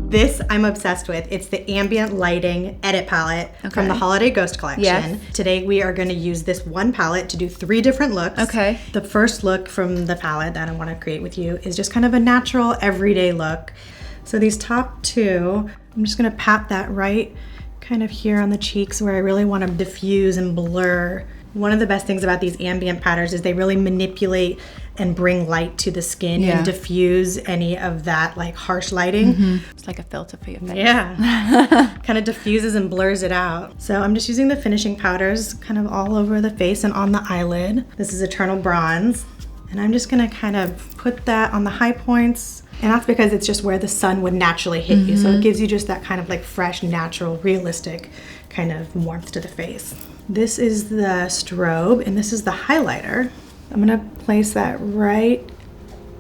This I'm obsessed with. It's the Ambient Lighting Edit Palette from the Holiday Ghost Collection. Yes. Today we are going to use this one palette to do 3 different looks. Okay. The first look from the palette that I want to create with you is just kind of a natural, everyday look. So these top 2, I'm just going to pat that right kind of here on the cheeks where I really want to diffuse and blur. One of the best things about these ambient patterns is they really manipulate and bring light to the skin and diffuse any of that like harsh lighting. It's like a filter for your face. Yeah. Kind of diffuses and blurs it out. So I'm just using the finishing powders kind of all over the face and on the eyelid. This is Eternal Bronze. And I'm just gonna kind of put that on the high points. And that's because it's just where the sun would naturally hit you. So it gives you just that kind of like fresh, natural, realistic kind of warmth to the face. This is the strobe and this is the highlighter. I'm gonna place that right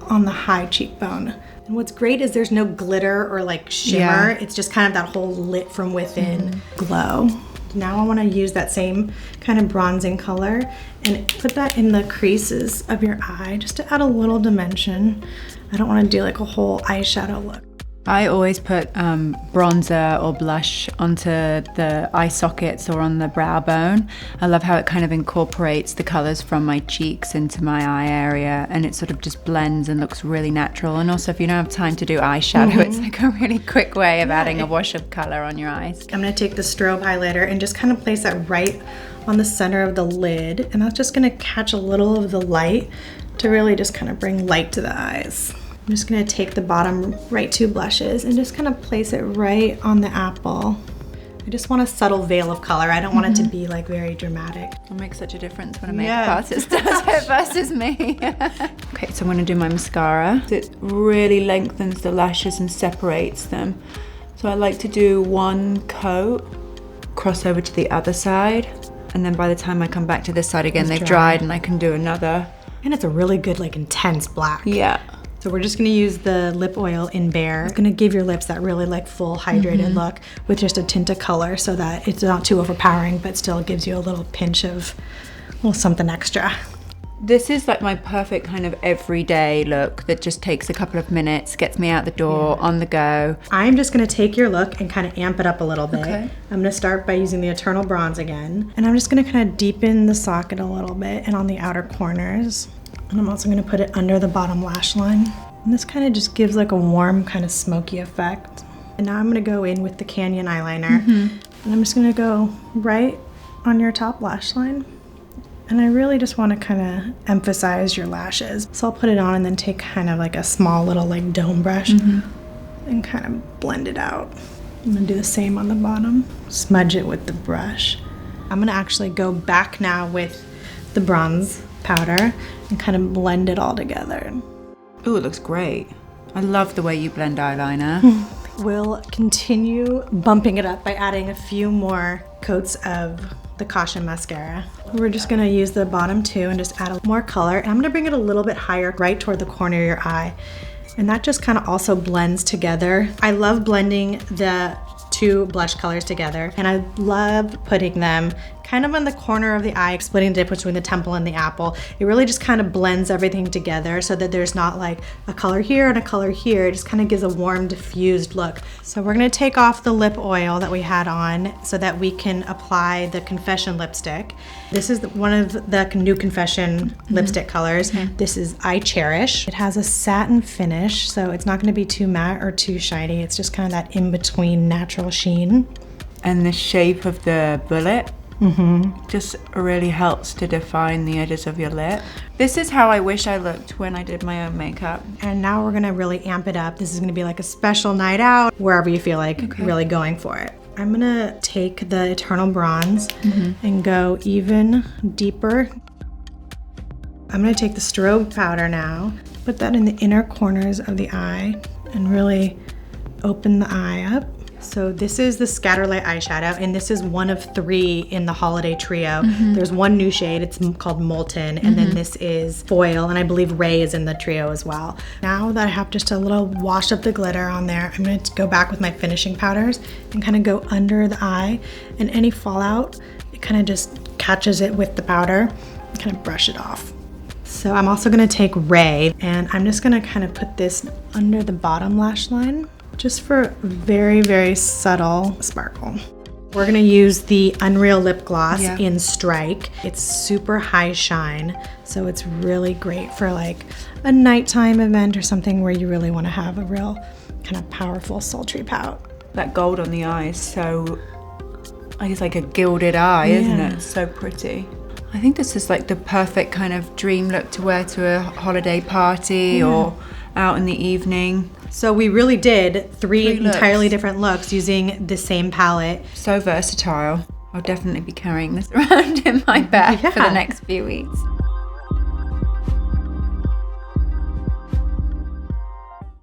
on the high cheekbone. And what's great is there's no glitter or like shimmer. It's just kind of that whole lit from within glow. Now I wanna use that same kind of bronzing color and put that in the creases of your eye just to add a little dimension. I don't wanna do like a whole eyeshadow look. I always put bronzer or blush onto the eye sockets or on the brow bone. I love how it kind of incorporates the colors from my cheeks into my eye area, and it sort of just blends and looks really natural. And also if you don't have time to do eyeshadow, it's like a really quick way of adding a wash of color on your eyes. I'm gonna take the strobe highlighter and just kind of place that right on the center of the lid, and that's just gonna catch a little of the light to really just kind of bring light to the eyes. I'm just gonna take the bottom right 2 blushes and just kind of place it right on the apple. I just want a subtle veil of color. I don't want it to be like very dramatic. It makes such a difference when a makeup artist does it versus me. Okay, so I'm gonna do my mascara. It really lengthens the lashes and separates them. So I like to do 1 coat, cross over to the other side, and then by the time I come back to this side again, they've dried and I can do another. And it's a really good like intense black. Yeah. So we're just gonna use the lip oil in Bare. It's gonna give your lips that really like full hydrated look with just a tint of color so that it's not too overpowering, but still gives you a little pinch of something extra. This is like my perfect kind of everyday look that just takes a couple of minutes, gets me out the door, on the go. I'm just gonna take your look and kind of amp it up a little bit. Okay. I'm gonna start by using the Eternal Bronze again. And I'm just gonna kind of deepen the socket a little bit and on the outer corners. And I'm also gonna put it under the bottom lash line. And this kind of just gives like a warm kind of smoky effect. And now I'm gonna go in with the Canyon eyeliner. And I'm just gonna go right on your top lash line. And I really just wanna kind of emphasize your lashes. So I'll put it on and then take kind of like a small little like dome brush and kind of blend it out. I'm gonna do the same on the bottom. Smudge it with the brush. I'm gonna actually go back now with the bronze powder and kind of blend it all together. Ooh, it looks great. I love the way you blend eyeliner. We'll continue bumping it up by adding a few more coats of the Caution mascara. We're just gonna use the bottom 2 and just add a more color. And I'm gonna bring it a little bit higher right toward the corner of your eye. And that just kind of also blends together. I love blending the 2 blush colors together, and I love putting them kind of on the corner of the eye, splitting the difference between the temple and the apple. It really just kind of blends everything together so that there's not like a color here and a color here. It just kind of gives a warm, diffused look. So we're gonna take off the lip oil that we had on so that we can apply the Confession lipstick. This is one of the new Confession lipstick colors. This is I Cherish. It has a satin finish, so it's not gonna be too matte or too shiny. It's just kind of that in-between natural sheen. And the shape of the bullet just really helps to define the edges of your lip. This is how I wish I looked when I did my own makeup. And now we're gonna really amp it up. This is gonna be like a special night out, wherever you feel like really going for it. I'm gonna take the Eternal Bronze and go even deeper. I'm gonna take the strobe powder now, put that in the inner corners of the eye and really open the eye up. So this is the Scatterlight eyeshadow, and this is one of 3 in the holiday trio. There's one new shade, it's called Molten, and then this is Foil, and I believe Ray is in the trio as well. Now that I have just a little wash of the glitter on there, I'm gonna go back with my finishing powders and kind of go under the eye, and any fallout, it kind of just catches it with the powder and kind of brush it off. So I'm also gonna take Ray, and I'm just gonna kind of put this under the bottom lash line, just for very, very subtle sparkle. We're gonna use the Unreal Lip Gloss in Strike. It's super high shine, so it's really great for like a nighttime event or something where you really wanna have a real kind of powerful, sultry pout. That gold on the eye is so, I guess like a gilded eye, isn't it? It's so pretty. I think this is like the perfect kind of dream look to wear to a holiday party or out in the evening. So we really did three entirely different looks using the same palette. So versatile. I'll definitely be carrying this around in my bag for the next few weeks.